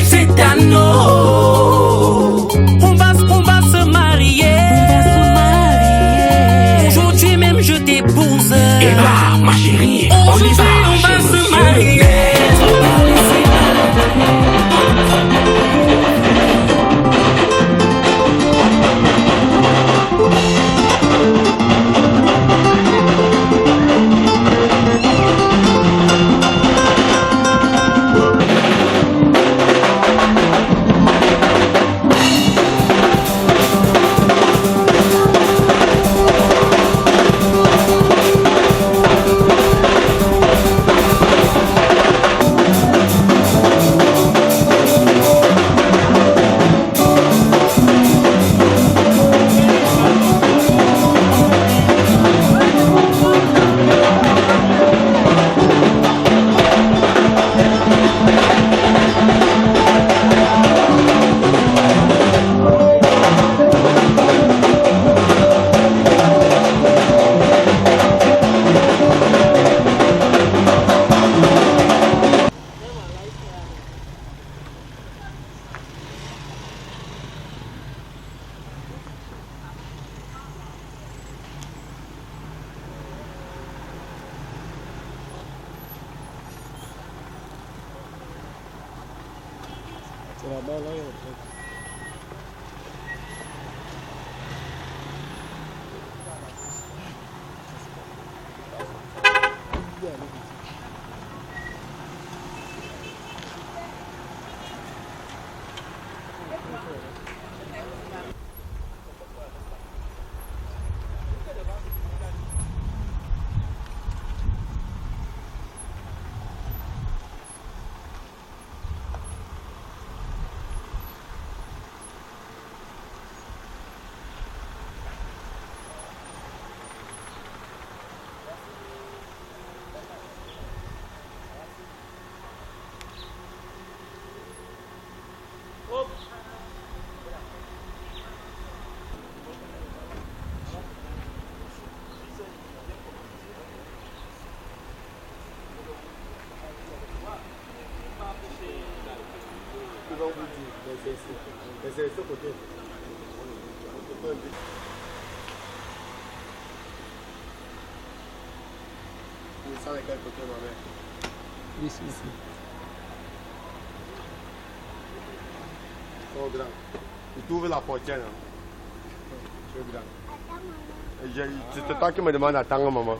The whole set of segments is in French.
cet anneau. On va se marier. Aujourd'hui même je t'épouse. Eva, ma chérie, on y va. On va se marier. C'est là-bas, là, c'est ce côté. Ça de quel côté, ma mère? Ici, ici. Oh, grand. Tu ouvres la portière. Je suis grand. C'est toi qui me demande d'attendre, maman.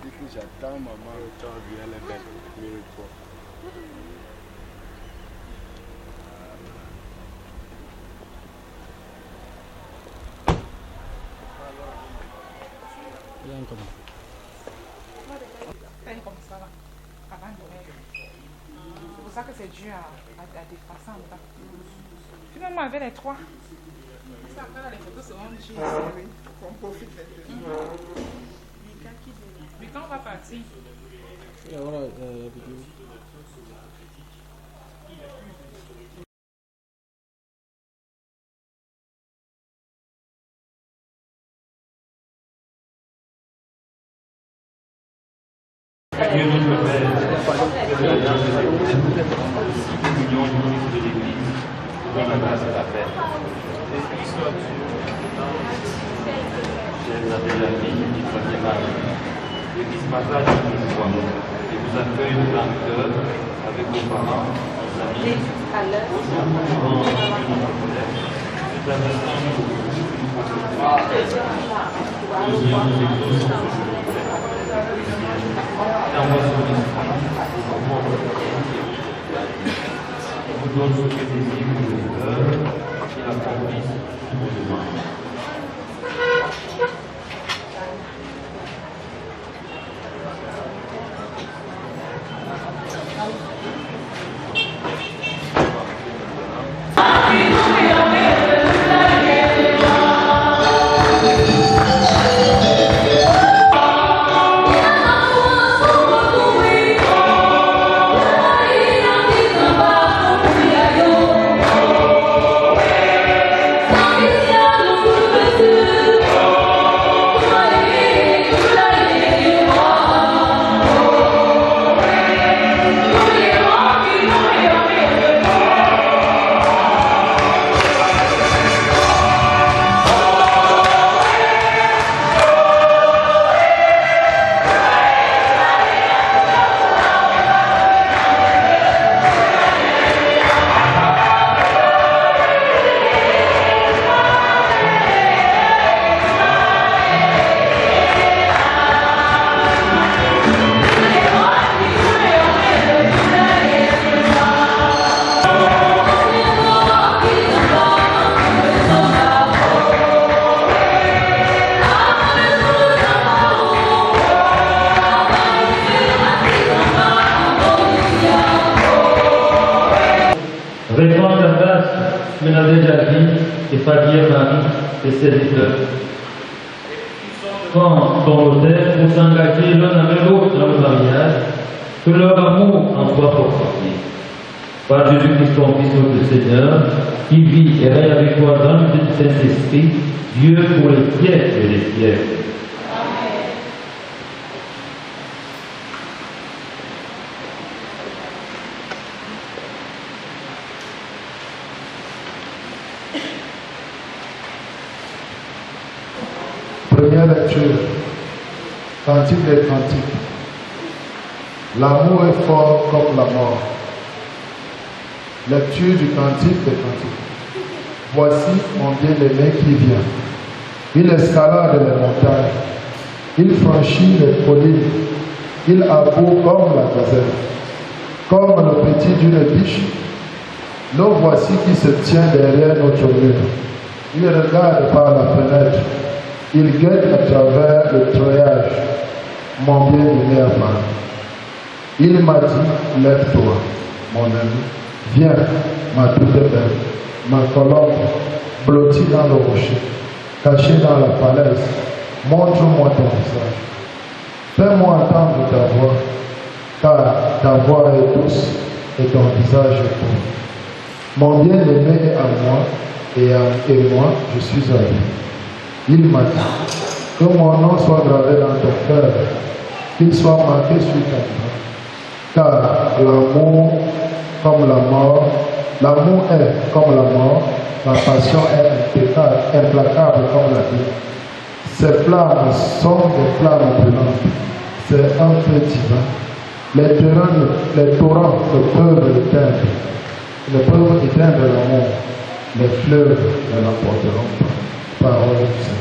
Du coup, j'attends, maman. Tu as vu, elle est belle. Mérite-toi. Viens comme ça là, avant de mettre. C'est pour ça que c'est dur à dépasser en temps. Finalement, avec les trois. Ça, après, là, les photos seront J. On profite maintenant. Mais quand on va partir? Et voilà, la vidéo. Dieu notre Père, l'union du Christ de l'Église, dans la grâce et la paix. Esprit soit Dieu, chers amis la vie du troisième âge, l'Église partage une foi et vous accueille de grand cœur avec vos parents, vos amis. Aujourd'hui, devant Dieu notre Père, nous adressons nous nous exaucons dans votre esprit, vous donne ce que désire vos cœurs et accomplisse vos demandes. Yeah. Ménager Jackie et Fabien Marie et serviteurs. Quand dans l'hôtel pour s'engager l'un avec l'autre dans le mariage, que leur amour en soit fortifié. Par Jésus-Christ, ton Fils notre Seigneur, qui vit et règne avec toi dans le Saint-Esprit, Dieu pour les siècles et les siècles. Première lecture, Cantique des Cantiques. L'amour est fort comme la mort. Lecture du Cantique des Cantiques. Voici mon bien-aimé qui vient. Il escalade les montagnes. Il franchit les collines. Il aboie comme la gazelle, comme le petit d'une biche. Le voici qui se tient derrière notre mur. Il regarde par la fenêtre. Il guette à travers le treillage, mon bien-aimé amant. Il m'a dit, lève-toi, mon ami, viens, ma toute belle, ma colombe, blottie dans le rocher, cachée dans la falaise, montre-moi ton visage. Fais-moi entendre ta voix, car ta voix est douce et ton visage est beau. Mon bien-aimé est à moi, et moi, je suis à lui. Il m'a dit que mon nom soit gravé dans ton cœur, qu'il soit marqué sur ton bras. Car l'amour comme la mort, l'amour est comme la mort, la passion est implacable comme la vie. Ces flammes sont des flammes brûlantes, c'est un feu divin. Les torrents ne peuvent éteindre l'amour, les fleuves ne l'emporteront pas. Parole du Seigneur.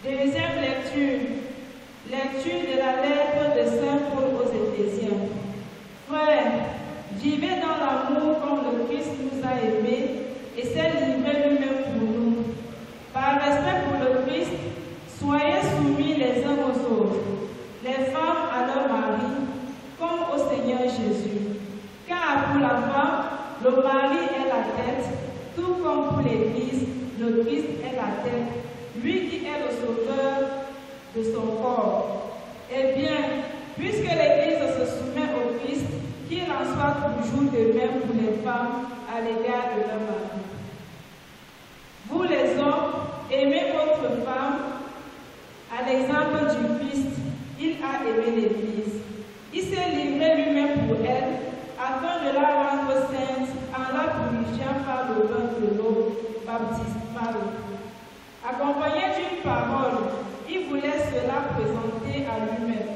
Deuxième lecture. Lecture de la lettre de Saint Paul aux Éphésiens. Frères, vivez dans l'amour comme le Christ nous a aimés et s'est livré lui-même pour nous. Par respect pour le Christ, soyez soumis les uns aux autres, les femmes à leur mari, comme au Seigneur Jésus. Car pour la femme, le mari est la tête, tout comme pour l'Église, le Christ est la tête, lui qui est le sauveur de son corps. Eh bien, puisque l'Église se soumet au Christ, qu'il en soit toujours de même pour les femmes à l'égard de leur mari. Vous les hommes, aimez votre femme à l'exemple du Christ. Il a aimé l'Église. Il s'est livré lui-même pour elle, afin de la rendre sainte en la purifiant par le bain de l'eau baptismale. Accompagné d'une parole, il voulait cela présenter à lui-même.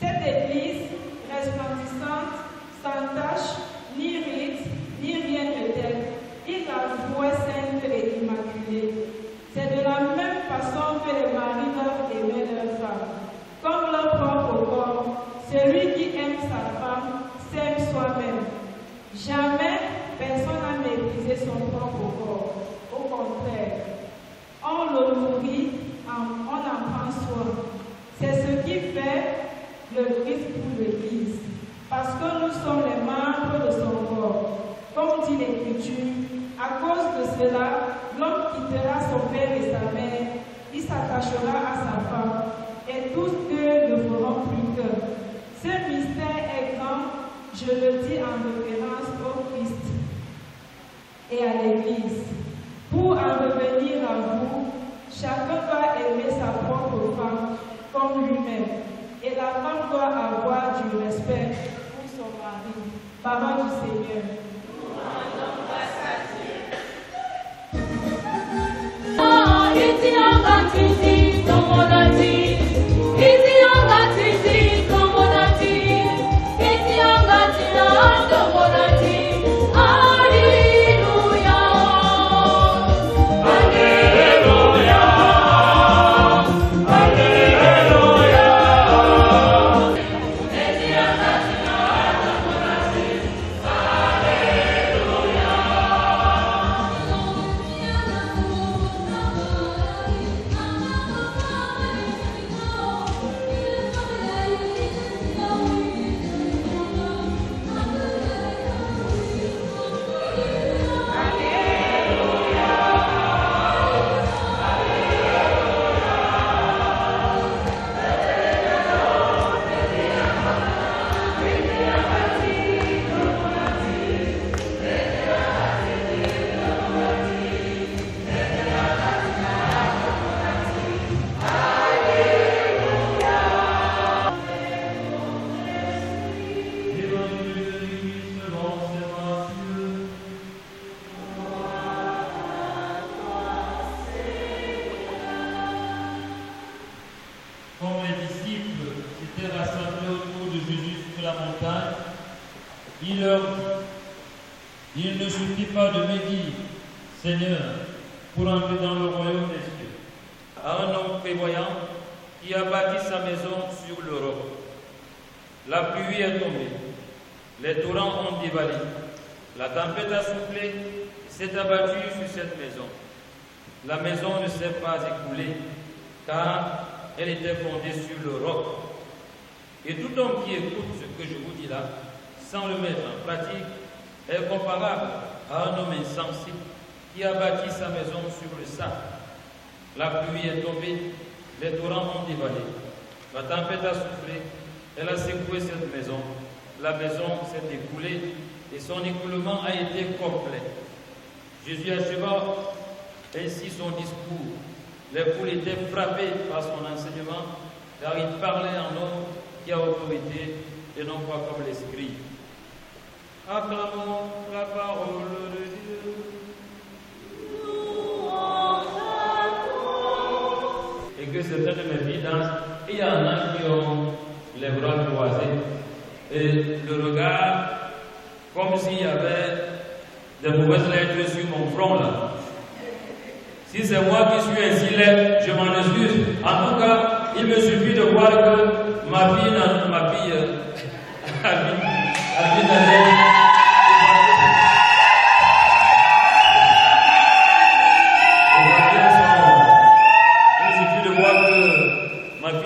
Cette Église resplendissante, sans tache, ni rite, ni rien de tel, il la vouait sainte et immaculée. C'est de la même façon que les maris doivent aimer leur femme, comme leur propre corps. Celui qui aime sa femme s'aime soi-même. Jamais personne n'a méprisé son propre corps. Au contraire, on le nourrit, on en prend soin. C'est ce qui fait le Christ pour l'Église, parce que nous sommes les membres de son corps. Comme dit l'Écriture, à cause de cela, l'homme quittera son père et sa mère, il s'attachera à sa femme, et tous deux ne feront plus qu'un. Ce mystère est grand, je le dis en référence au Christ et à l'Église. Pour en revenir à vous, chacun doit aimer sa propre femme comme lui-même, et la femme doit avoir du respect pour son mari. Parole du Seigneur. Alleluia. sur la montagne, il leur dit, il ne suffit pas de me dire, Seigneur, pour entrer dans le royaume des cieux. À un homme prévoyant qui a bâti sa maison sur le roc. La pluie est tombée, les torrents ont dévalé, la tempête a soufflé, s'est abattue sur cette maison. La maison ne s'est pas écoulée, car elle était fondée sur le roc. Et tout homme qui écoute ce que je vous dis là, sans le mettre en pratique, est comparable à un homme insensé qui a bâti sa maison sur le sable. La pluie est tombée, les torrents ont dévalé, la tempête a soufflé, elle a secoué cette maison. La maison s'est écoulée et son écoulement a été complet. Jésus acheva ainsi son discours. Les foules étaient frappées par son enseignement, car il parlait en homme qui a autorité et non pas comme les scribes. Acclamons la parole de Dieu. Et que certains de mes filles dansent, et il y en a qui ont les bras croisés et le regard comme s'il y avait des mauvaises lettres sur mon front là. Si c'est moi qui suis ainsi laid, je m'en excuse. En tout cas, il me suffit de voir que ma fille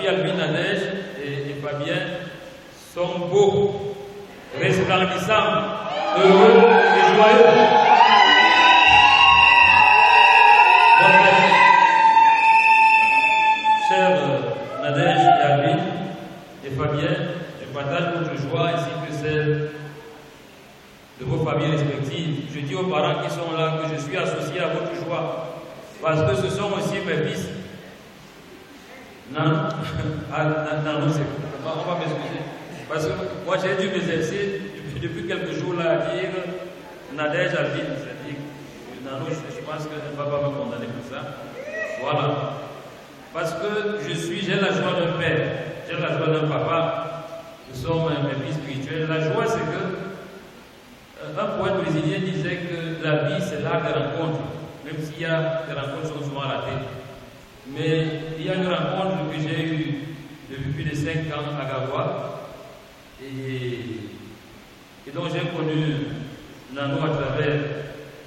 Albine Nadège et Fabien sont beaux, resplendissants, heureux et joyeux. Chers Nadège et Albine et Fabien, je partage votre joie ainsi que celle de vos familles respectives. Je dis aux parents qui sont là que je suis associé à votre joie parce que ce sont aussi mes fils. Non, non, c'est on va m'excuser. Parce que moi j'ai dû m'exercer depuis quelques jours là à dire Nadège Albine, c'est-à-dire Nano, je pense qu'elle ne va pas me condamner pour ça. Voilà. Parce que j'ai la joie d'un père, j'ai la joie d'un papa, nous sommes mes fils spirituels. La joie, c'est que un poète brésilien disait que la vie c'est l'art des rencontres, même s'il y a des rencontres qui sont souvent ratées. Mais il y a une rencontre que j'ai eue depuis plus de 5 ans à Garoua et donc j'ai connu Nano à travers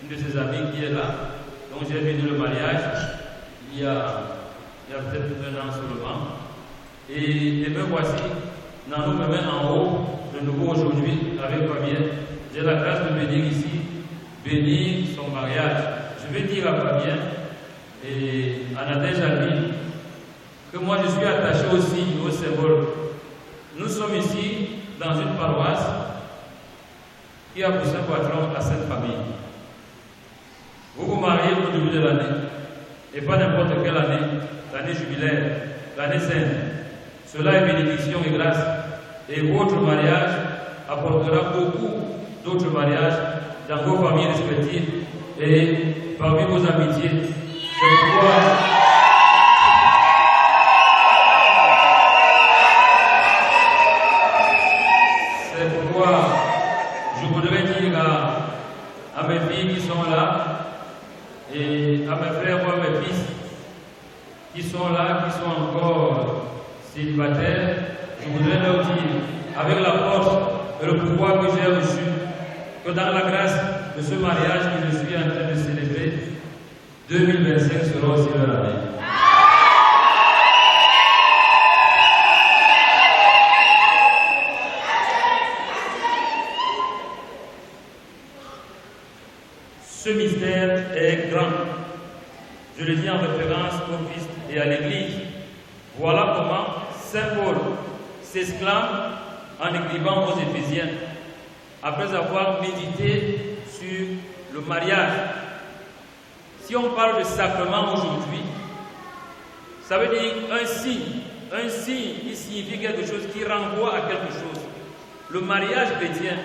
une de ses amies qui est là. Donc j'ai venu le mariage il y a peut-être 1 an seulement. Et me voici, Nano me met en haut de nouveau aujourd'hui avec Fabien. J'ai la grâce de venir ici, bénir son mariage. Je vais dire à Fabien et à Nadège Albine que moi je suis attaché aussi au symbole. Nous sommes ici dans une paroisse qui a pour saint patron la Sainte Famille. Vous vous mariez au début de l'année, et pas n'importe quelle année, l'année jubilaire, l'année sainte. Cela est bénédiction et grâce. Et votre mariage apportera beaucoup d'autres mariages dans vos familles respectives et parmi vos amitiés. C'est pourquoi je voudrais dire à mes filles qui sont là et à mes frères ou à mes fils qui sont là, qui sont encore célibataires, je voudrais leur dire, avec la force et le pouvoir que j'ai reçu, que dans la grâce de ce mariage que je suis en train de célébrer, 2025 sera aussi leur année. Ce mystère est grand. Je le dis en référence au Christ et à l'Église. Voilà comment Saint Paul s'exclame en écrivant aux Éphésiens, après avoir médité sur le mariage. Si on parle de sacrement aujourd'hui, ça veut dire un signe. Un signe qui signifie quelque chose, qui renvoie à quelque chose. Le mariage chrétien,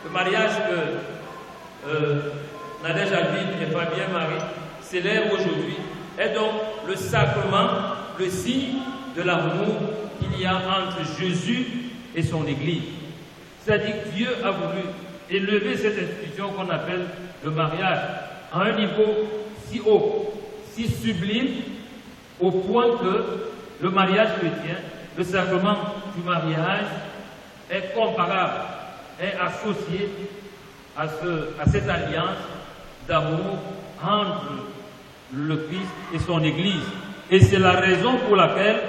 le mariage que Nadège Albine et Fabien Marie célèbrent aujourd'hui, est donc le sacrement, le signe de l'amour qu'il y a entre Jésus et son Église. C'est-à-dire que Dieu a voulu élever cette institution qu'on appelle le mariage à un niveau si haut, si sublime, au point que le mariage chrétien, le sacrement du mariage, est comparable, est associé à cette alliance d'amour entre le Christ et son Église. Et c'est la raison pour laquelle,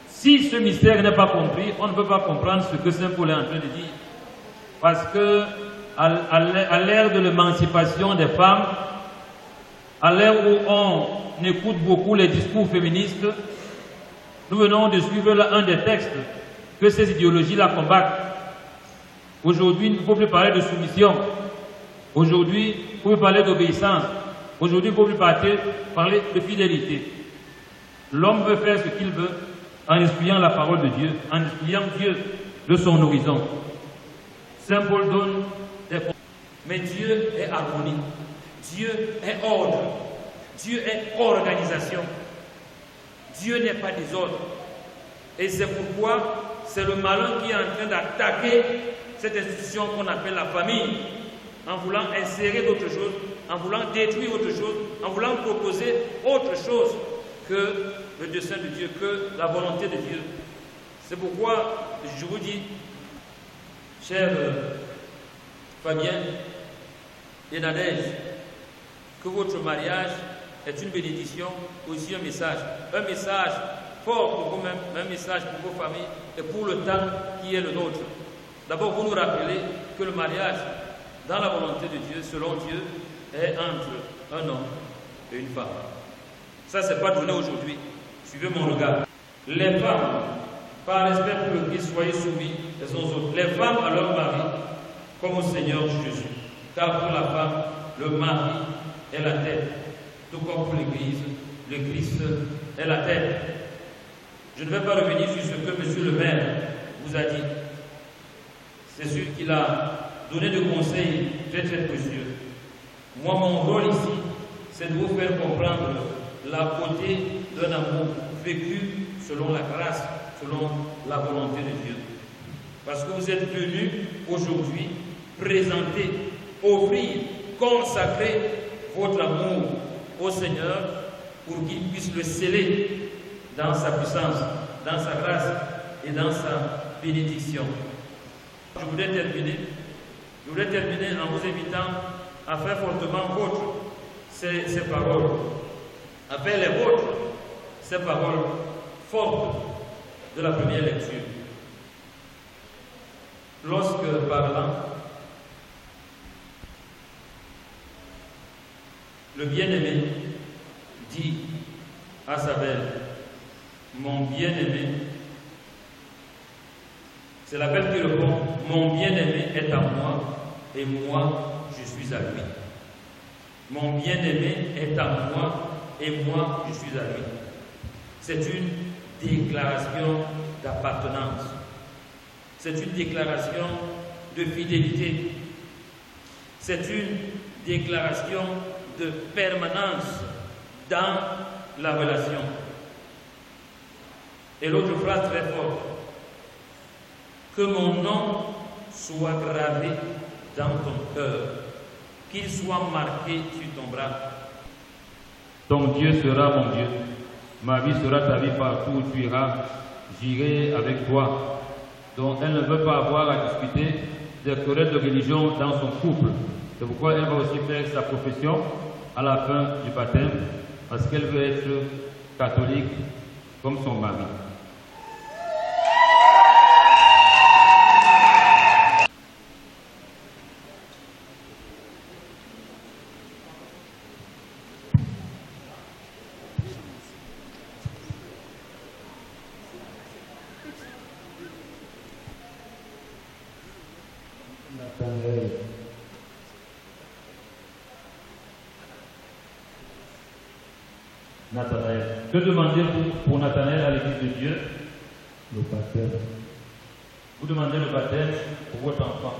si ce mystère n'est pas compris, on ne peut pas comprendre ce que Saint Paul est en train de dire. Parce que, à l'ère de l'émancipation des femmes, à l'ère où on écoute beaucoup les discours féministes, nous venons de suivre là un des textes que ces idéologies-là combattent. Aujourd'hui, il ne faut plus parler de soumission. Aujourd'hui, il ne faut plus parler d'obéissance. Aujourd'hui, il ne faut plus parler de fidélité. L'homme veut faire ce qu'il veut en espiant la parole de Dieu, en espiant Dieu de son horizon. Saint Paul donne des conseils. Mais Dieu est harmonie. Dieu est ordre. Dieu est organisation. Dieu n'est pas désordre. Et c'est pourquoi c'est le malin qui est en train d'attaquer cette institution qu'on appelle la famille, en voulant insérer d'autres choses, en voulant détruire autre chose, en voulant proposer autre chose que le dessein de Dieu, que la volonté de Dieu. C'est pourquoi je vous dis, cher Fabien et Nadège, que votre mariage est une bénédiction, aussi un message fort pour vous-même, un message pour vos familles et pour le temps qui est le nôtre. D'abord, vous nous rappelez que le mariage, dans la volonté de Dieu, selon Dieu, est entre un homme et une femme. Ça, c'est pas donné aujourd'hui. Suivez mon regard. Les femmes, par respect pour le Christ, soyez soumis les uns aux autres. Les femmes à leur mari, comme au Seigneur Jésus. Car pour la femme, le mari est la tête. Tout comme pour l'Église, le Christ est la tête. Je ne vais pas revenir sur ce que M. le maire vous a dit. C'est sûr qu'il a donné des conseils très très précieux. Moi, mon rôle ici, c'est de vous faire comprendre la beauté d'un amour vécu selon la grâce, selon la volonté de Dieu. Parce que vous êtes venus aujourd'hui présenter, offrir, consacrer votre amour au Seigneur pour qu'il puisse le sceller dans sa puissance, dans sa grâce et dans sa bénédiction. Je voudrais terminer en vous invitant à faire fortement vôtre ces paroles, à faire les vôtres ces paroles fortes de la première lecture. Lorsque parlant, le bien-aimé dit à sa belle, mon bien-aimé, c'est la belle qui répond, mon bien-aimé est à moi et moi je suis à lui. Mon bien-aimé est à moi et moi je suis à lui. C'est une déclaration d'appartenance. C'est une déclaration de fidélité. C'est une déclaration de permanence dans la relation. Et l'autre phrase très forte, que mon nom soit gravé dans ton cœur, qu'il soit marqué sur ton bras. Ton Dieu sera mon Dieu, ma vie sera ta vie partout où tu iras, j'irai avec toi. Donc elle ne veut pas avoir à discuter des querelles de religion dans son couple. C'est pourquoi elle va aussi faire sa profession à la fin du baptême, parce qu'elle veut être catholique comme son mari. Que demandez-vous pour Nathanaël à l'église de Dieu? Le baptême. Vous demandez le baptême pour votre enfant.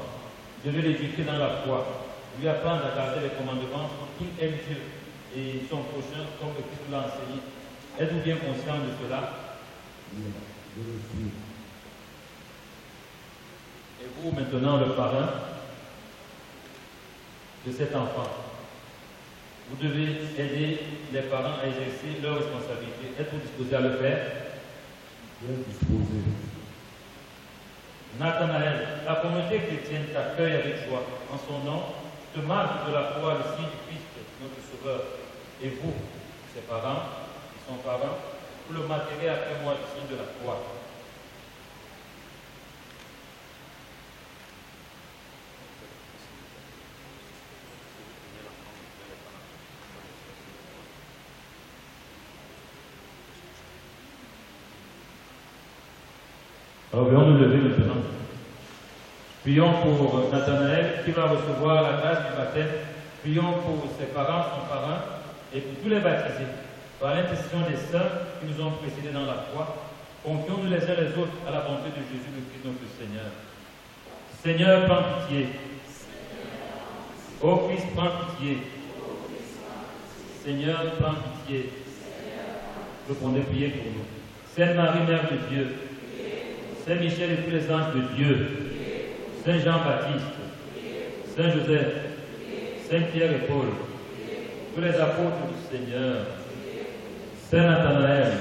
Vous devez l'éduquer dans la foi. Lui apprendre à garder les commandements qu'il aime Dieu et son prochain comme le Christ l'a enseigné. Êtes-vous bien conscient de cela? Oui, je le suis. Et vous, maintenant, le parrain de cet enfant, vous devez aider les parents à exercer leurs responsabilités. Êtes-vous disposé à le faire? Bien disposé. Nathanaël, la communauté chrétienne t'accueille avec joie. En son nom, te marque de la croix le signe du Christ, notre Sauveur. Et vous, ses parents, et son parent, vous le marquerez après moi le signe de la croix. Alors, venons nous lever maintenant. Prions pour Nathanaël qui va recevoir la grâce du baptême. Prions pour ses parents, son parrain, et pour tous les baptisés. Par l'intercession des saints qui nous ont précédés dans la foi, confions-nous les uns les autres à la bonté de Jésus le Christ notre Seigneur. Seigneur, prends pitié. Ô Christ, prends pitié. Seigneur, prends pitié. Répondez, priez pour nous. Sainte Marie, Mère de Dieu, Saint Michel et tous les anges de Dieu, Saint Jean-Baptiste, Saint Joseph, Saint Pierre et Paul, tous les apôtres du Seigneur, Saint Nathanaël,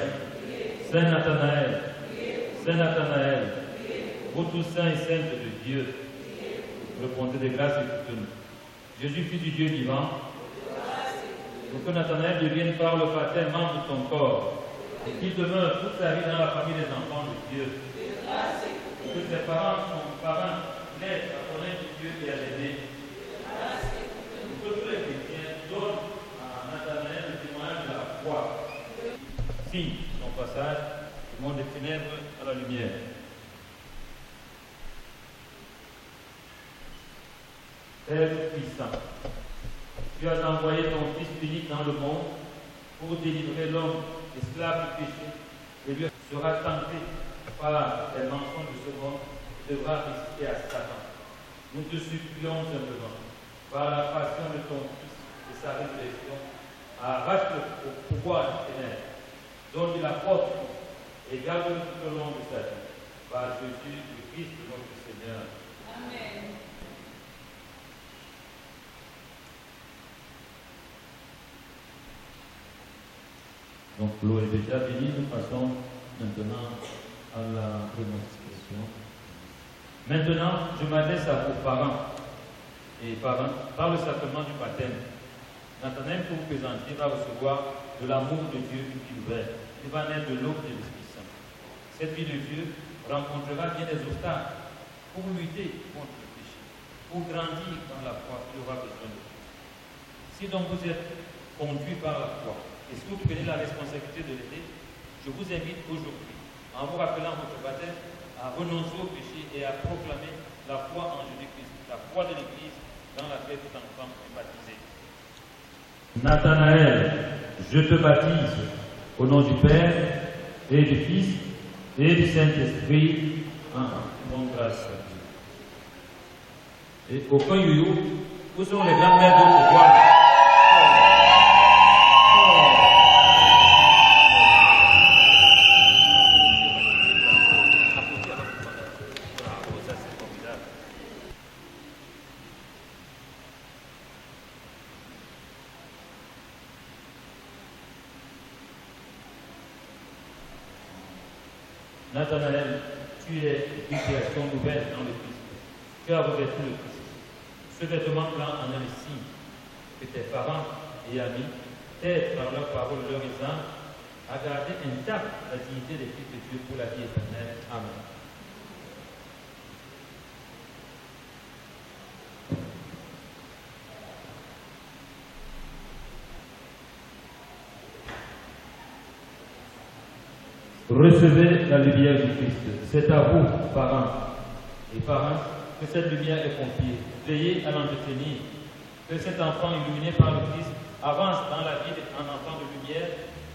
Saint Nathanaël, Saint Nathanaël, vous tous saints et saintes de Dieu, répondez de grâce et de nous. Jésus, Fils du Dieu vivant, pour que Nathanaël devienne par le baptême membre de ton corps, et qu'il demeure toute sa vie dans la famille des enfants de Dieu. Que ses parents, son parent, l'aident à connaître Dieu et à l'aider. Que tous les chrétiens donnent à Nathanaël le témoignage de la foi. Signe son passage du monde des ténèbres à la lumière. Père puissant, tu as envoyé ton Fils unique dans le monde pour délivrer l'homme esclave du péché et lui sera tenté par les mensonges de ce monde, devra résister à Satan. Nous te supplions simplement, par la passion de ton Fils et sa résurrection, arrache-le au pouvoir du ténèbres, donne-lui la force et garde-le tout au long de sa vie. Par Jésus, le Christ, notre Seigneur. Amen. Donc l'eau est déjà bénie, nous passons maintenant à la remonstration. Maintenant, je m'adresse à vos parents et parents par le sacrement du baptême. Nathanaël, pour vous présenter, va recevoir de l'amour de Dieu une vie nouvelle. Il va naître de l'eau et de l'Esprit Saint. Cette vie de Dieu rencontrera bien des obstacles pour lutter contre le péché, pour grandir dans la foi. Il aura besoin de Dieu. Si donc vous êtes conduit par la foi, et si vous prenez la responsabilité de l'aider, je vous invite aujourd'hui, en vous rappelant votre baptême, à renoncer au péché et à proclamer la foi en Jésus-Christ, la foi de l'Église dans laquelle tout enfant est baptisé. Nathanaël, je te baptise au nom du Père et du Fils et du Saint-Esprit. Bon, grâce à Dieu. Et au coin yoyo, où sont les grands-mères de pouvoir? Nathanaël, tu es une création nouvelle dans le Christ. Tu as revêtu le Christ. Ce vêtement-là en est le signe que tes parents et amis t'aident par leur parole, leur exemple, à garder intacte la dignité des fils de Dieu pour la vie éternelle. Amen. Recevez la lumière du Christ. C'est à vous, parents et parents, que cette lumière est confiée. Veillez à l'entretenir. Que cet enfant illuminé par le Christ avance dans la vie d'un enfant de lumière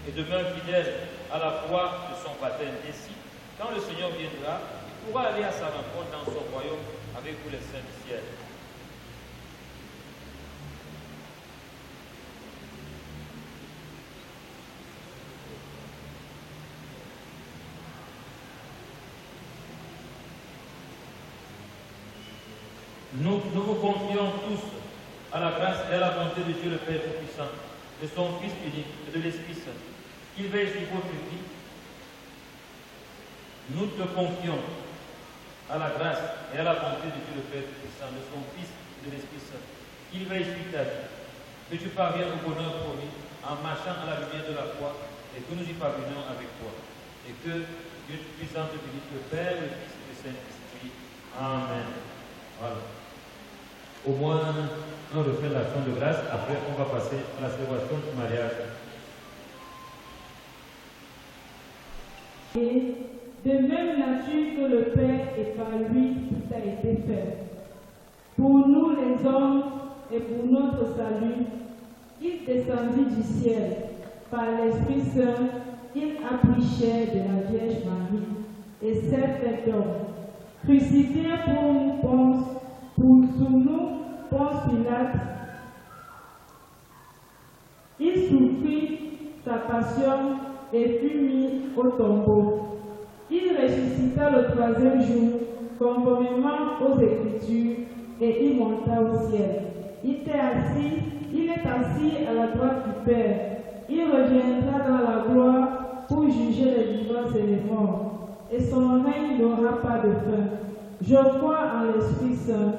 et demeure fidèle à la foi de son baptême. Ainsi, quand le Seigneur viendra, il pourra aller à sa rencontre dans son royaume avec tous les saints du ciel. Nous vous confions tous à la grâce et à la bonté de Dieu le Père Tout-Puissant, de son Fils unique et de l'Esprit Saint, qu'il veille sur votre vie. Nous te confions à la grâce et à la bonté de Dieu le Père Tout-Puissant, de son Fils et de l'Esprit Saint, qu'il veille sur ta vie, que tu parviennes au bonheur promis en marchant à la lumière de la foi et que nous y parvenions avec toi. Et que Dieu Tout-Puissant te bénisse, le Père, le Fils et le Saint-Esprit. Amen. Voilà. Au moins, on refait l'action de grâce. Après, on va passer à la célébration du mariage. Et de même nature que le Père et par lui tout a été fait. Pour nous les hommes et pour notre salut, il descendit du ciel. Par l'Esprit Saint, il a pris chair de la Vierge Marie et s'est fait homme. Crucifié pour nous, sous nous, Ponce Pilate, il souffrit sa passion et fut mis au tombeau. Il ressuscita le troisième jour, conformément aux Écritures, et il monta au ciel. Il est assis à la droite du Père. Il reviendra dans la gloire pour juger les vivants et les morts, et son règne n'aura pas de fin. Je crois en l'Esprit Saint,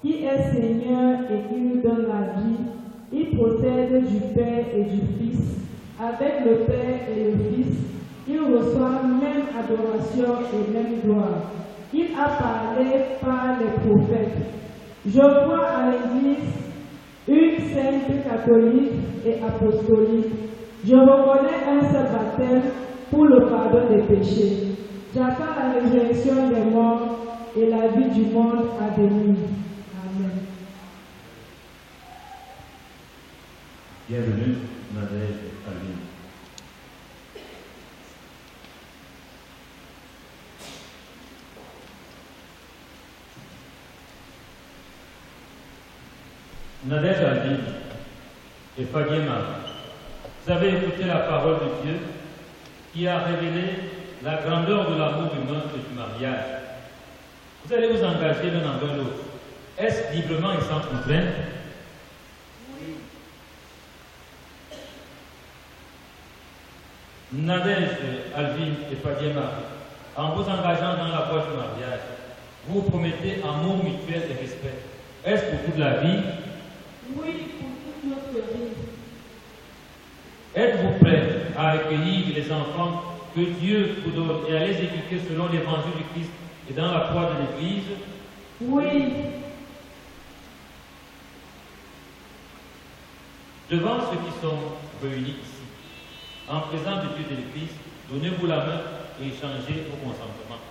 qui est Seigneur et qui nous donne la vie. Il procède du Père et du Fils. Avec le Père et le Fils, il reçoit même adoration et même gloire. Il a parlé par les prophètes. Je crois à l'Église, une sainte catholique et apostolique. Je reconnais un seul baptême pour le pardon des péchés. J'attends la résurrection des morts et la vie du monde à venir. Amen. Bienvenue, Nadège Alvin. Nadège Alvin et Fabien Marie, vous avez écouté la parole de Dieu qui a révélé la grandeur de l'amour humain et du mariage. Vous allez vous engager l'un envers l'autre. Est-ce librement et sans contrainte? Oui. Nadège Alvin et Fabien Marie, en vous engageant dans la voie du mariage, vous promettez amour mutuel et respect. Est-ce pour toute la vie? Oui, pour toute notre vie. Êtes-vous prêts à accueillir les enfants que Dieu vous donne et à les éduquer selon l'évangile du Christ et dans la foi de l'Église? Oui. Devant ceux qui sont réunis ici, en présence de Dieu et de l'Église, donnez-vous la main et échangez vos consentements.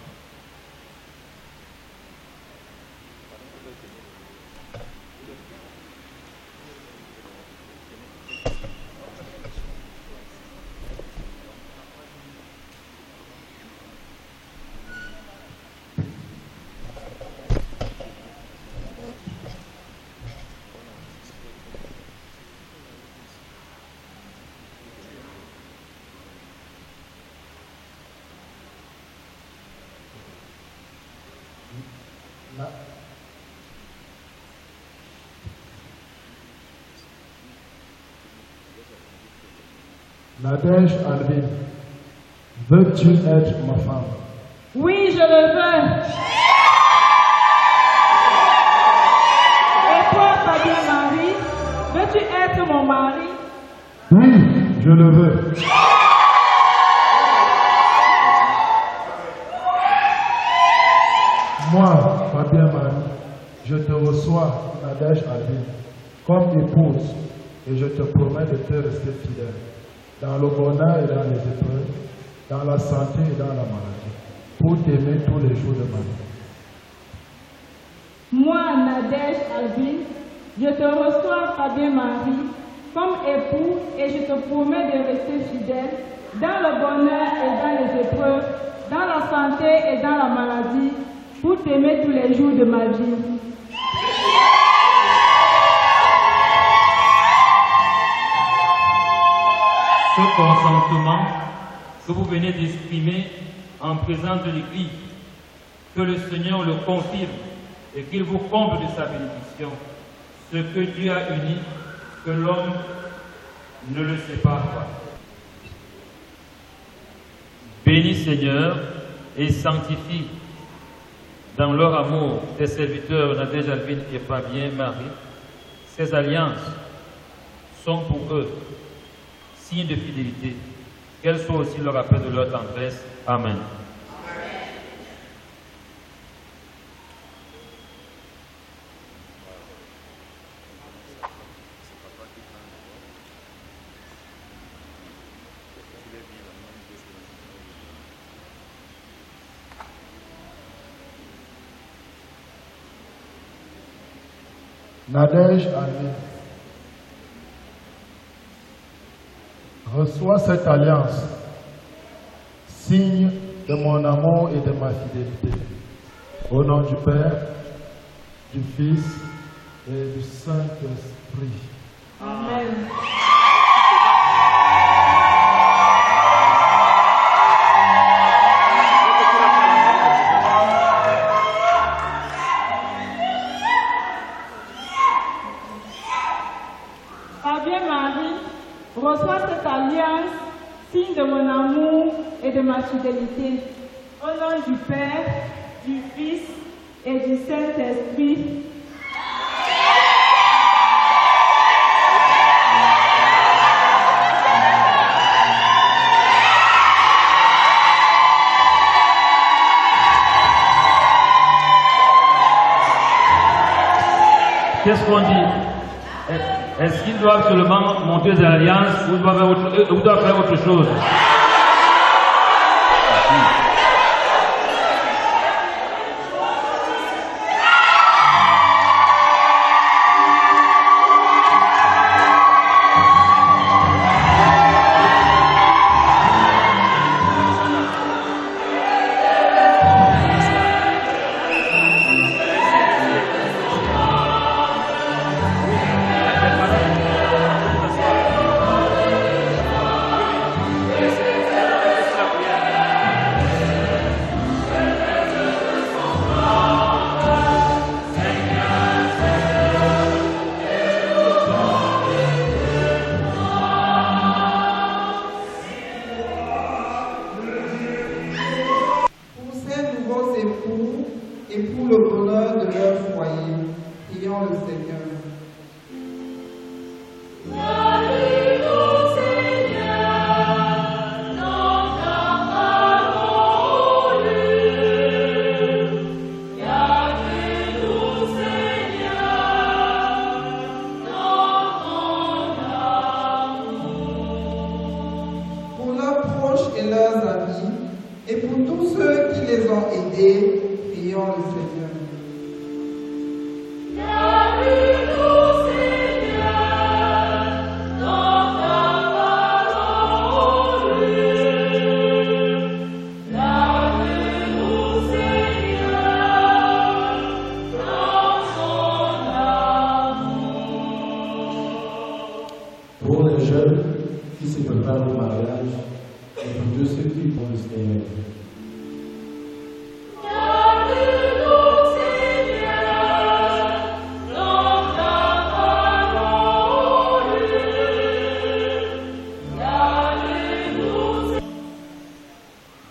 Nadège Alvin, veux-tu être ma femme? Oui, je le veux. Et toi, Fabien Marie, veux-tu être mon mari? Oui, je le veux. Moi, Fabien Marie, je te reçois, Nadège Alvin, comme épouse, et je te promets de te rester fidèle, dans le bonheur et dans les épreuves, dans la santé et dans la maladie, pour t'aimer tous les jours de ma vie. Moi, Nadège Alvin, je te reçois, Fabien Marie, comme époux, et je te promets de rester fidèle, dans le bonheur et dans les épreuves, dans la santé et dans la maladie, pour t'aimer tous les jours de ma vie. Ce consentement que vous venez d'exprimer en présence de l'Église, que le Seigneur le confirme et qu'il vous comble de sa bénédiction. Ce que Dieu a uni, que l'homme ne le sépare pas. Bénis Seigneur et sanctifie dans leur amour tes serviteurs Nadège, Alvin et Fabien Marie. Ces alliances sont pour eux signe de fidélité. Qu'elles soient aussi le rappel de leur tendresse. Amen. Nadège Alvin, reçois cette alliance, signe de mon amour et de ma fidélité. Au nom du Père, du Fils et du Saint-Esprit. Amen. Fabien Marie, reçois cette alliance, signe de mon amour et de ma fidélité. Au nom du Père, du Fils et du Saint-Esprit. Qu'est-ce qu'on dit? Est-ce qu'ils doivent seulement monter des alliances ou ils doivent faire autre chose? Et pour le bonheur de leur foyer, prions le Seigneur. Pour leurs proches et leurs amis, et pour tous ceux qui les ont aidés, prions le Seigneur. Pour les jeunes qui se préparent au mariage et pour tous ceux qui vont le Seigneur.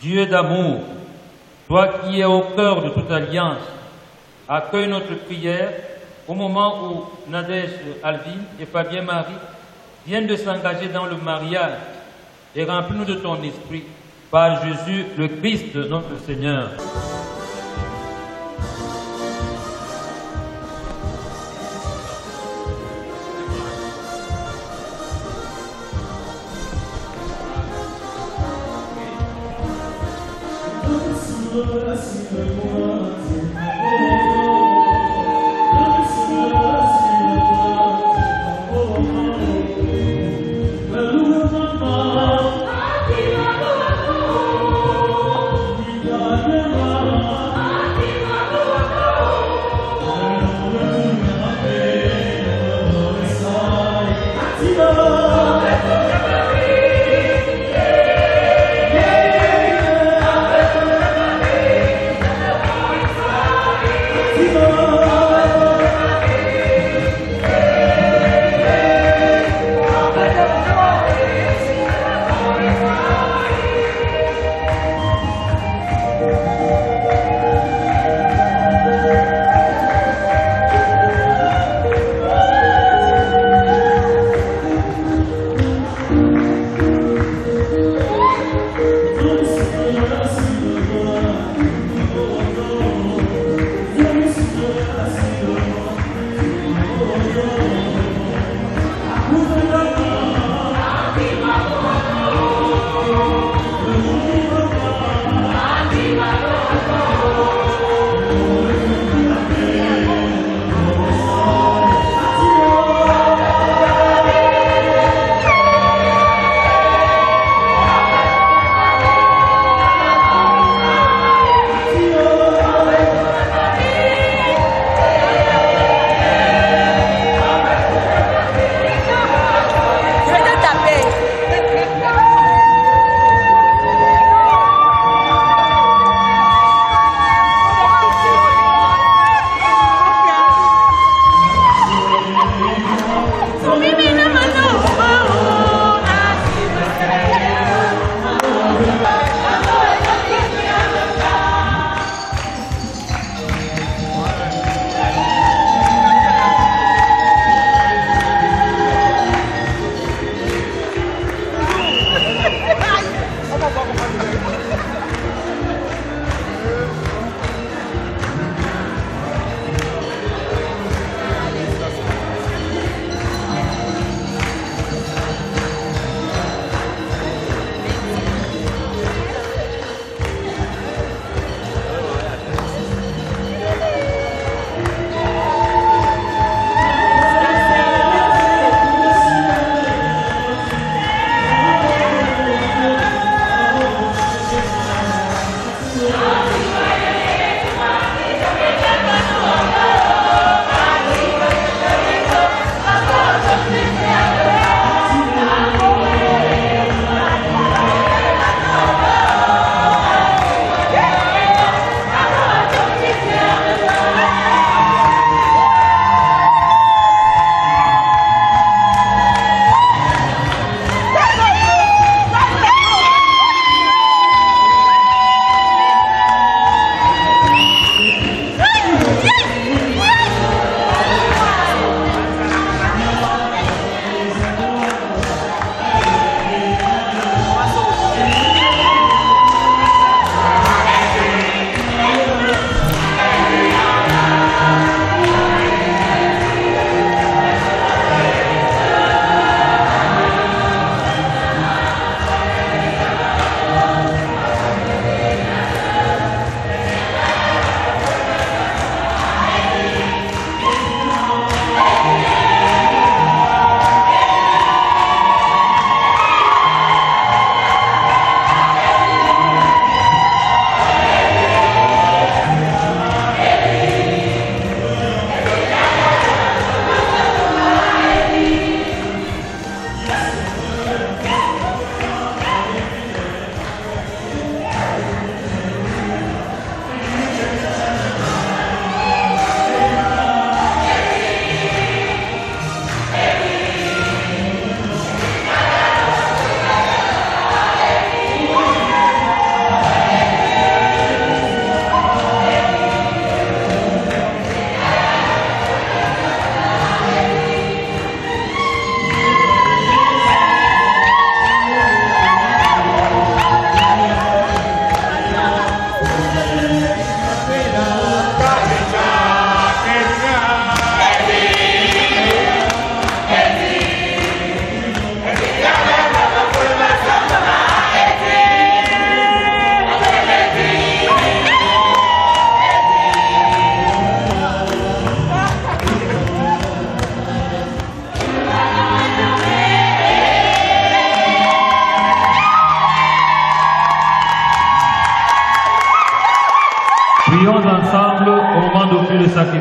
Dieu d'amour, toi qui es au cœur de toute alliance, accueille notre prière au moment où Nadège, Alvin et Fabien Marie viennent de s'engager dans le mariage et remplis-nous de ton esprit par Jésus le Christ notre Seigneur. Amen.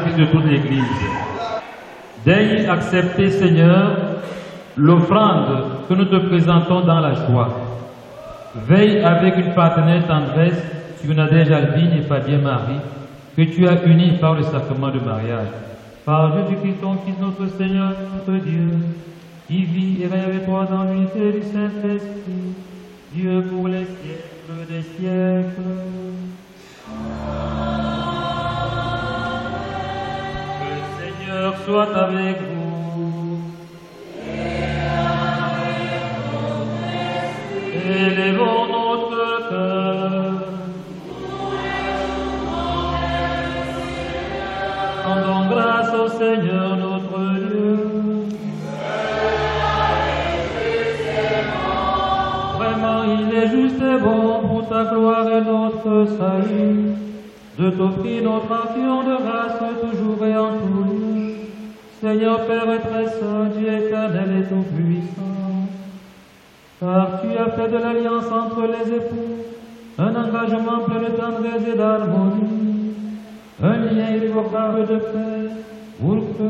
sacrifice de toute l'Église. Daigne accepter, Seigneur, l'offrande que nous te présentons dans la joie. Veille avec une partenaire tendresse sur Nadège Albine et Fabien Marie, que tu as unis par le sacrement de mariage. Par Jésus-Christ, ton Fils, notre Seigneur, notre Dieu, qui vit et règne avec toi dans l'unité du Saint-Esprit, Dieu pour les siècles des siècles. Que le Seigneur soit avec vous. Élevons notre cœur. Rendons grâce au Seigneur notre Dieu. Vraiment, il est juste et bon pour ta gloire et notre salut, de t'offrir notre action de grâce toujours et en tout lieu. Seigneur Père et très saint, Dieu éternel et tout-puissant, car tu as fait de l'alliance entre les époux un engagement plein de tendresse et d'harmonie, un lien irrévocable de paix, pour que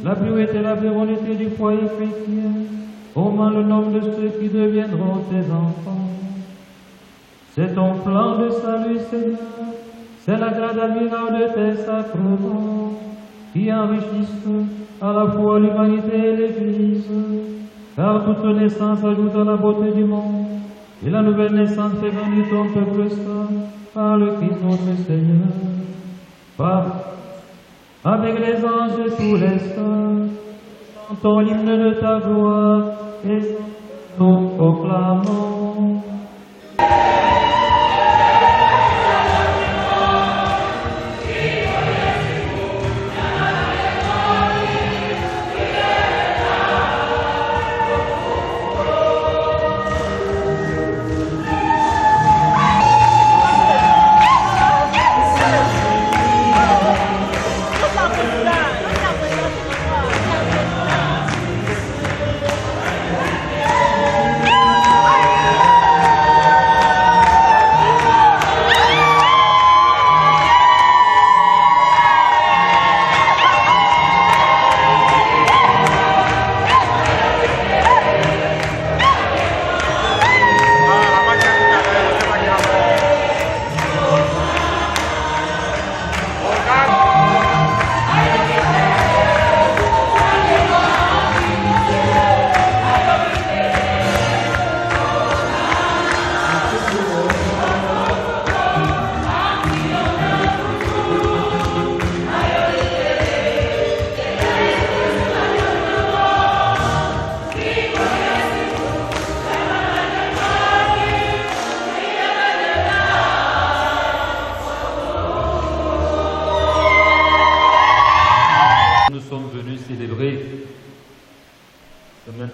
la pureté et la véronité du foyer chrétien augmente le nombre de ceux qui deviendront tes enfants. C'est ton plan de salut, Seigneur, c'est la grâce admirable de tes sacrements qui enrichissent à la fois l'humanité et l'Église, car toute naissance ajoute à la beauté du monde, et la nouvelle naissance fait grandir ton peuple saint par le Christ notre Seigneur. Avec les anges et tous les saints, chantons l'hymne de ta gloire et nous proclamons.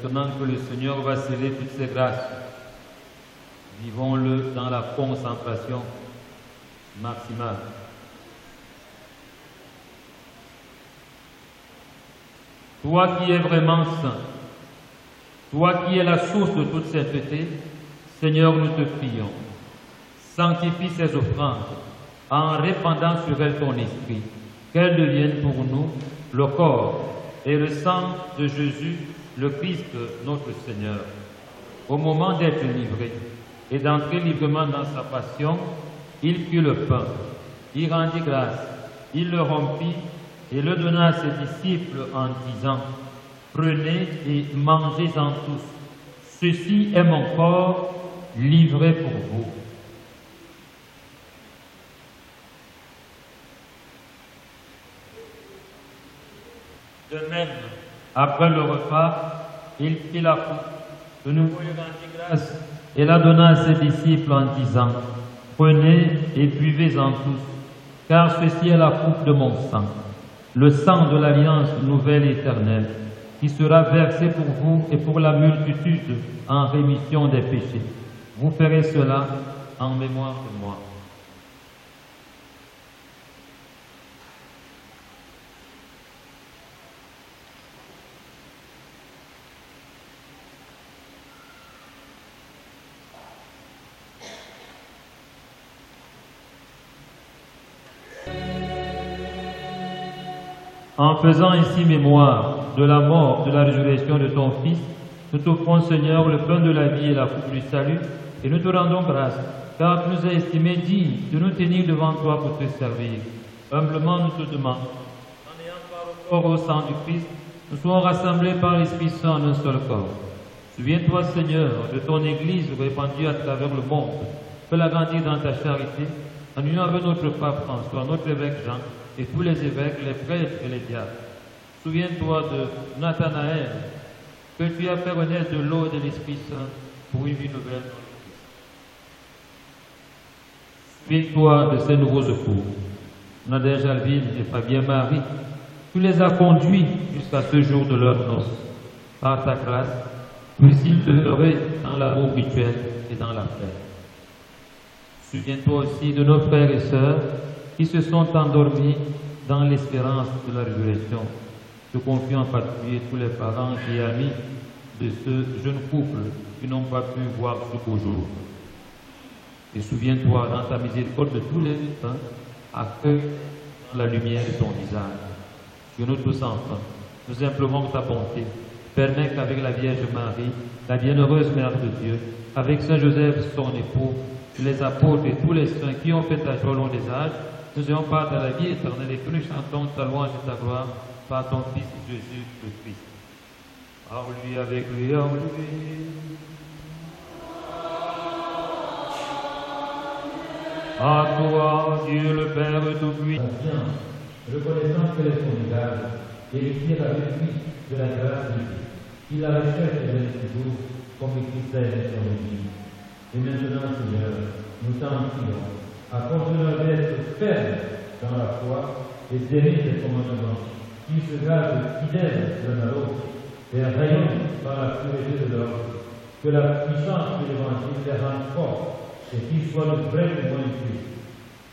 Maintenant que le Seigneur va sceller toutes ses grâces, vivons-le dans la concentration maximale. Toi qui es vraiment saint, toi qui es la source de toute sainteté, Seigneur, nous te prions. Sanctifie ces offrandes en répandant sur elles ton esprit, qu'elles deviennent pour nous le corps et le sang de Jésus, le Christ, notre Seigneur. Au moment d'être livré et d'entrer librement dans sa passion, il prit le pain, il rendit grâce, il le rompit et le donna à ses disciples en disant: prenez et mangez-en tous. Ceci est mon corps livré pour vous. De même, après le repas, il prit la coupe, de nouveau il rendit grâce et la donna à ses disciples en disant: prenez et buvez-en tous, car ceci est la coupe de mon sang, le sang de l'alliance nouvelle et éternelle, qui sera versé pour vous et pour la multitude en rémission des péchés. Vous ferez cela en mémoire de moi. En faisant ainsi mémoire de la mort, de la résurrection de ton Fils, nous t'offrons, Seigneur, le pain de la vie et la coupe du salut, et nous te rendons grâce, car tu nous as estimés dignes de nous tenir devant toi pour te servir. Humblement, nous te demandons, en ayant par le corps au sang du Christ, nous soyons rassemblés par l'Esprit Saint en un seul corps. Souviens-toi, Seigneur, de ton Église répandue à travers le monde. Fais-la grandir dans ta charité, en union avec notre pape François, notre évêque Jean, et tous les évêques, les prêtres et les diacres. Souviens-toi de Nathanaël, que tu as fait renaître de l'eau et de l'Esprit Saint pour une vie nouvelle dans le Christ. Souviens-toi de ces nouveaux secours, Nadège Alvin et Fabien Marie. Tu les as conduits jusqu'à ce jour de leur noces. Par ta grâce, puisse-t-il demeurer dans l'amour mutuel et dans la paix. Souviens-toi aussi de nos frères et sœurs qui se sont endormis dans l'espérance de la résurrection. Je confie en particulier tous les parents et amis de ce jeune couple qui n'ont pas pu voir ce beau jour. Et souviens-toi dans ta miséricorde de tous les saints, accueille dans la lumière de ton visage. Sur nous tous enfants, nous implorons ta bonté. Permets qu'avec la Vierge Marie, la bienheureuse Mère de Dieu, avec Saint Joseph, son époux, les apôtres et tous les saints qui ont fait ta joie au long des âges, nous ayons part à la vie éternelle et que nous chantons ta louange et ta gloire par ton Fils Jésus le Christ. En lui, avec lui, en lui. À toi, Dieu le Père Tout-Puissant, reconnaissant que les conjugables, héritiers avec lui de la grâce de Dieu, qu'il la recherche et l'aime toujours, comme Christ a aimé son Église. Et maintenant, Seigneur, nous t'en prions, accorde-leur d'être fermes dans la foi et d'aimer tes commandements, qui se gardent fidèles l'un à l'autre et rayonnent par la pureté de leur vie. Que la puissance de l'Évangile les rende forts et qu'ils soient le vrai témoin du Christ.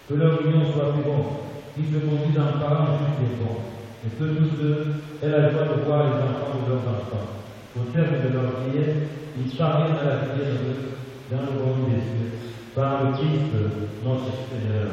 Que leur union soit féconde, qu'ils se conduisent en parents justes et bons, et que tous ceux aient la joie de voir les enfants de leurs enfants. Au terme de leur prière, ils parviennent à la vie heureuse dans le royaume des cieux, par le Christ notre Seigneur.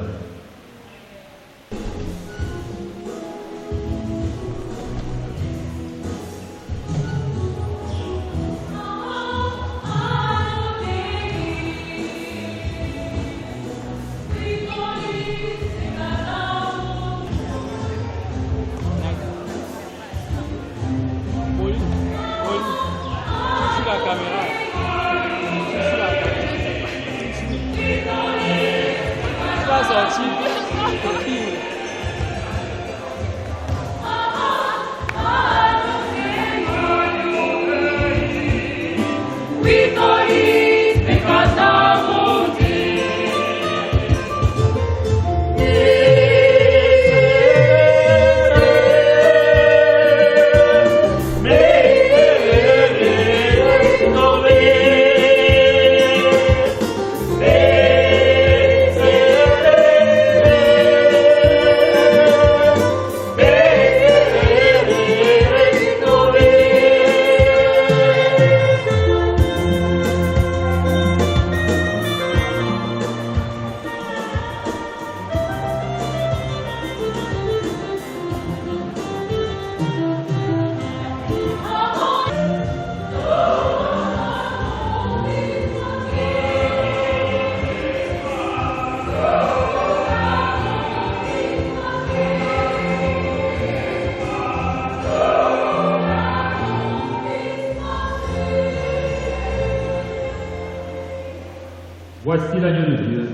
Voici l'agneau de Dieu.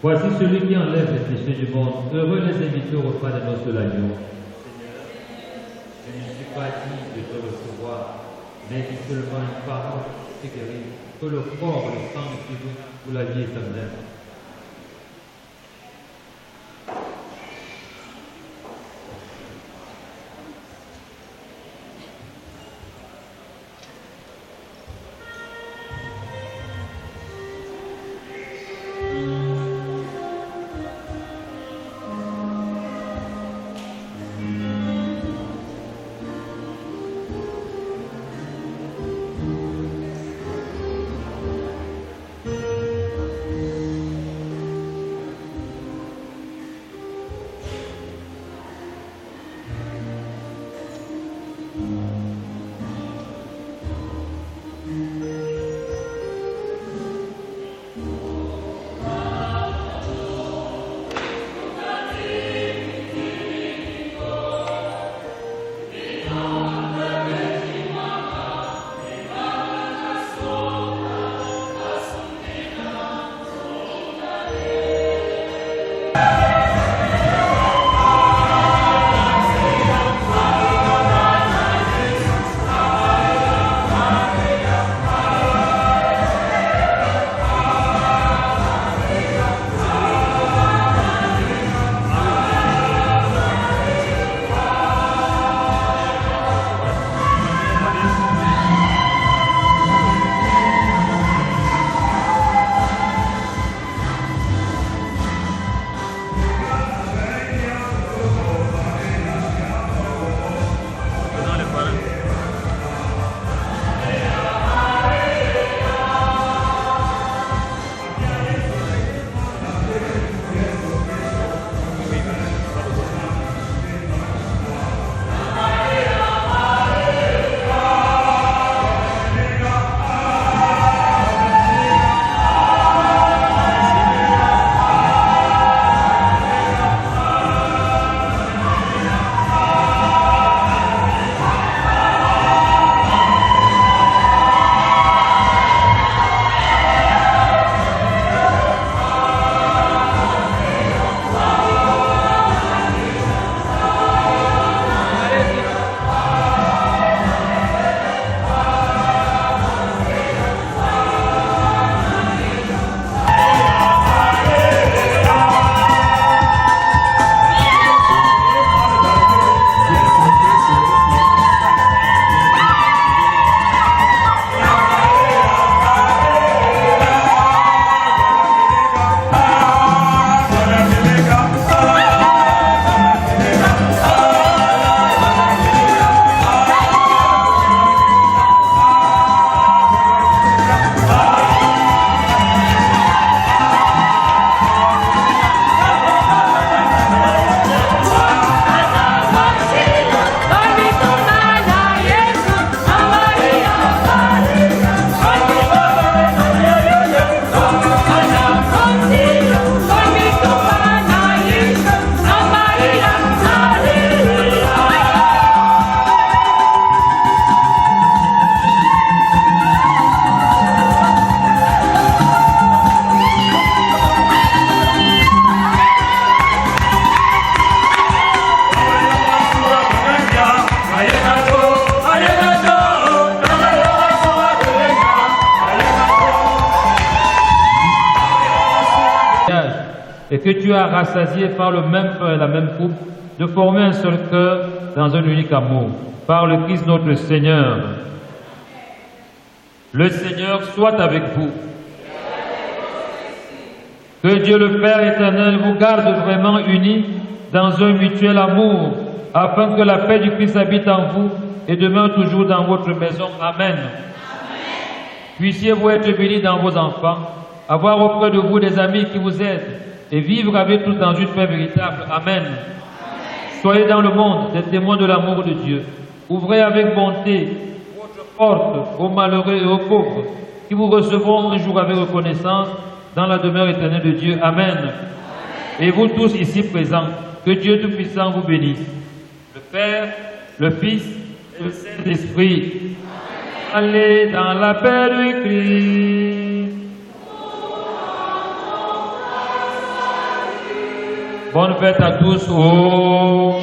Voici celui qui enlève les péchés du monde. Heureux les invités au repas des noces de l'agneau. Seigneur, je ne suis pas digne de te recevoir, mais dis seulement une parole qui guérit, que le corps et le sang de Christ pour la vie éternelle. que tu as rassasiés par le même pain et la même coupe, de former un seul cœur dans un unique amour, par le Christ notre Seigneur. Le Seigneur soit avec vous. Que Dieu le Père éternel vous garde vraiment unis dans un mutuel amour, afin que la paix du Christ habite en vous et demeure toujours dans votre maison. Amen. Puissiez-vous être bénis dans vos enfants, avoir auprès de vous des amis qui vous aident et vivre avec tous dans une paix véritable. Amen. Soyez dans le monde des témoins de l'amour de Dieu. Ouvrez avec bonté votre porte aux malheureux et aux pauvres qui vous recevront un jour avec reconnaissance dans la demeure éternelle de Dieu. Amen. Et vous tous ici présents, que Dieu Tout-Puissant vous bénisse. Le Père, le Fils et le Saint-Esprit. Allez dans la paix du Christ. Bonne fête à tous. Oh.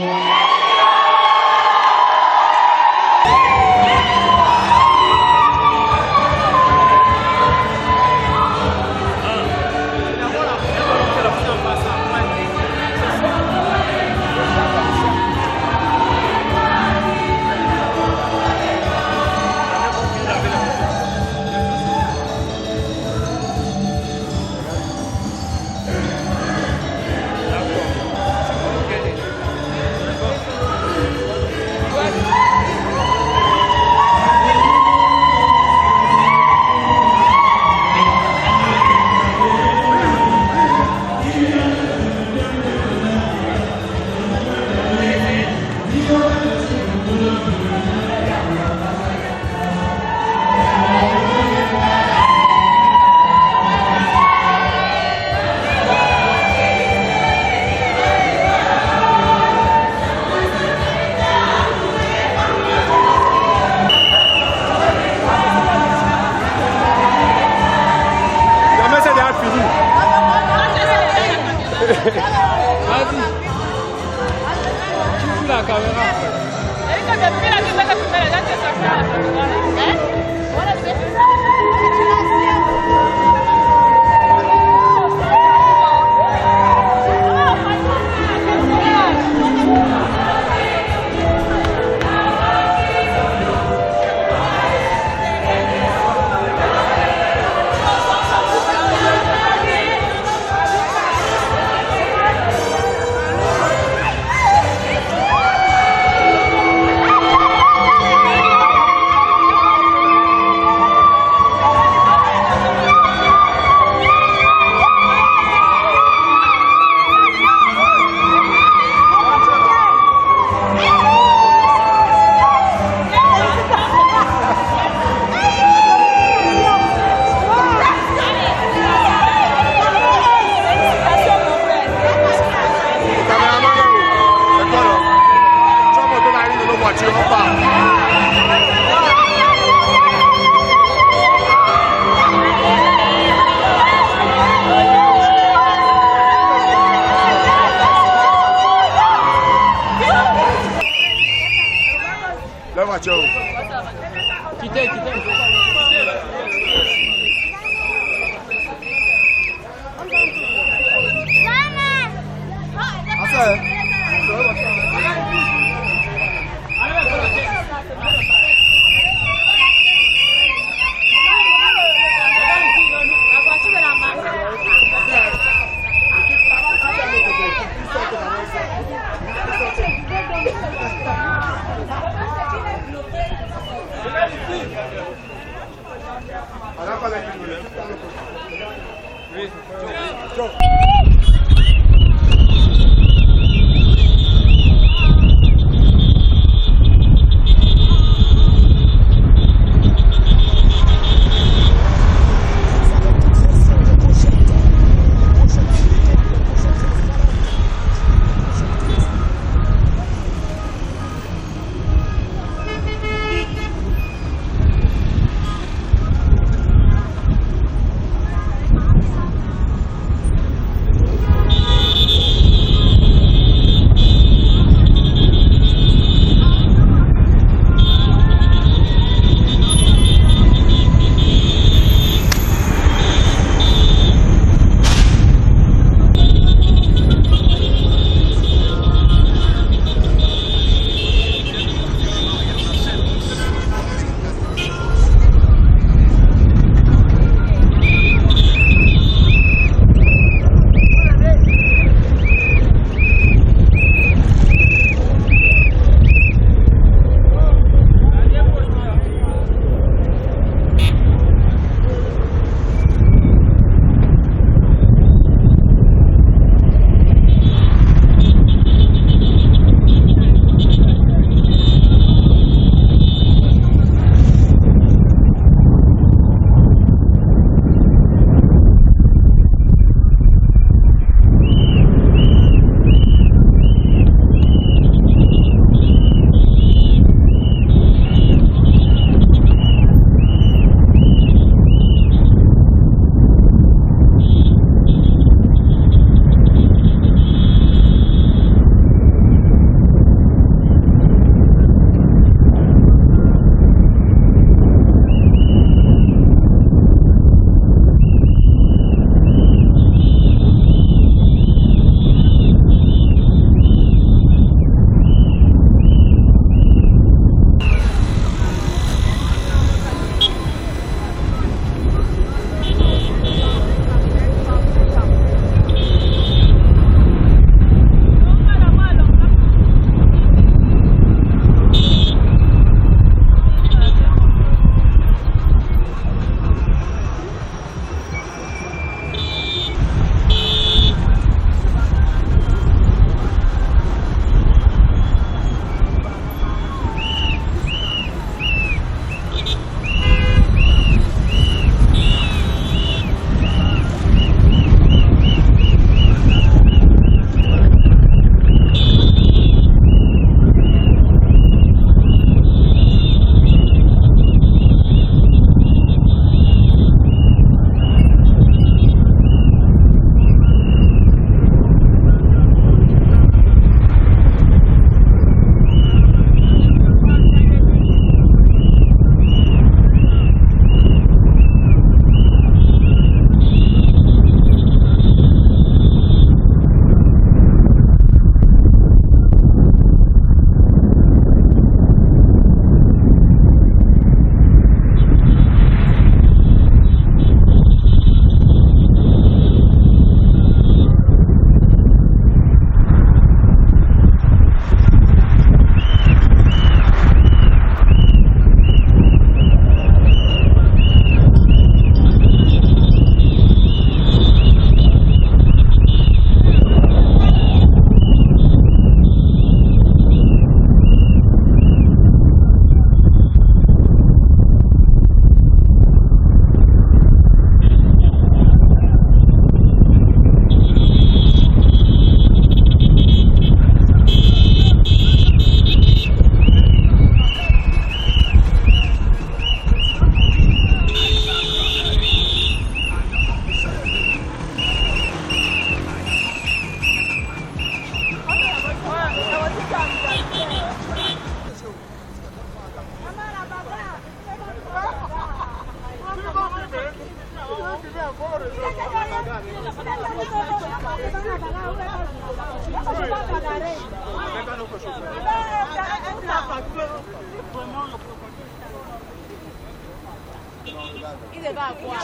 Il va avoir.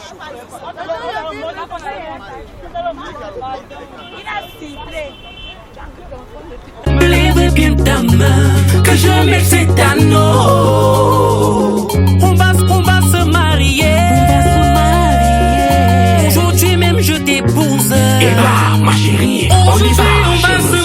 Il a ciblé. Lève bien ta main, que je mets cet anneau. On va se marier. Aujourd'hui même je t'épouse. Et bah, ma chérie, on y va. Aujourd'hui on va se